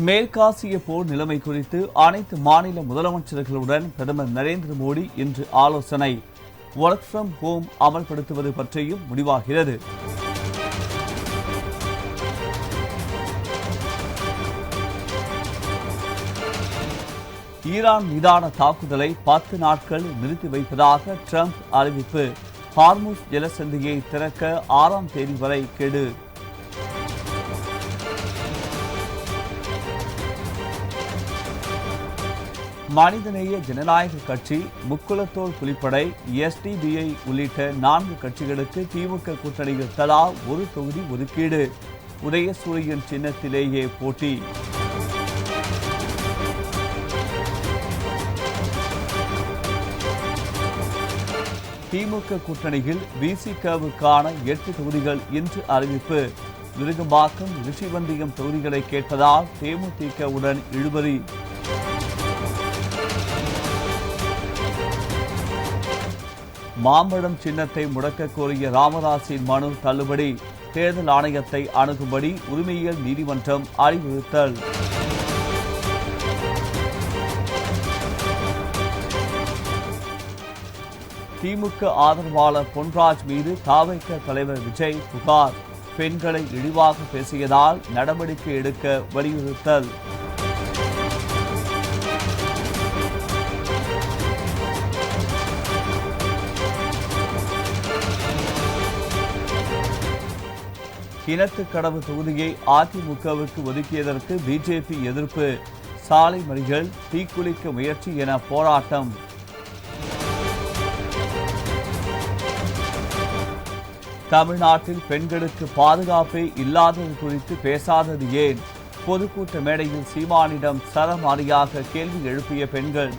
மேற்காசிய போர் நிலைமை குறித்து அனைத்து மாநில முதலமைச்சர்களுடன் பிரதமர் நரேந்திர மோடி இன்று ஆலோசனை. ஒர்க் ஃப்ரம் ஹோம் அமல்படுத்துவது பற்றியும் முடிவாகிறது. ஈரான் மீதான தாக்குதலை 10 நாட்கள் நிறுத்தி வைப்பதாக ட்ரம்ப் அறிவிப்பு. ஹார்முஸ் ஜலசந்தியை திறக்க 6ஆம் தேதி வரை கெடு. மனிதநேய ஜனநாயக கட்சி, முக்குளத்தோர் புலிப்படை, எஸ்டிபிஐ உள்ளிட்ட 4 கட்சிகளுக்கு திமுக கூட்டணியில் தலா ஒரு தொகுதி ஒதுக்கீடு. உதயசூரியன் சின்னத்திலேயே போட்டி. திமுக கூட்டணியில் விசிகவுக்கான 8 தொகுதிகள் இன்று அறிவிப்பு. விருகம்பாக்கம், ரிஷிவந்தியம் தொகுதிகளை கேட்பதால் தேமுதிகவுடன் இழுபறி. மாம்பழம் சின்னத்தை முடக்க கோரிய ராமதாசின் மனு தள்ளுபடி. தேர்தல் ஆணையத்தை அணுகும்படி உரிமையியல் நீதிமன்றம் அறிவுறுத்தல். திமுக ஆதரவாளர் பொன்ராஜ் மீது தவிக தலைவர் விஜய் புகார். பெண்களை இழிவாக பேசியதால் நடவடிக்கை எடுக்க வலியுறுத்தல். கிணத்துக்கடவு தொகுதியை அதிமுகவுக்கு ஒதுக்கியதற்கு பிஜேபி எதிர்ப்பு. சாலை மறியல், தீக்குளிக்க முயற்சி என போராட்டம். தமிழ்நாட்டில் பெண்களுக்கு பாதுகாப்பே இல்லாதது குறித்து பேசாதது ஏன்? பொதுக்கூட்ட மேடையில் சீமானிடம் சரமாரியாக கேள்வி எழுப்பிய பெண்கள்.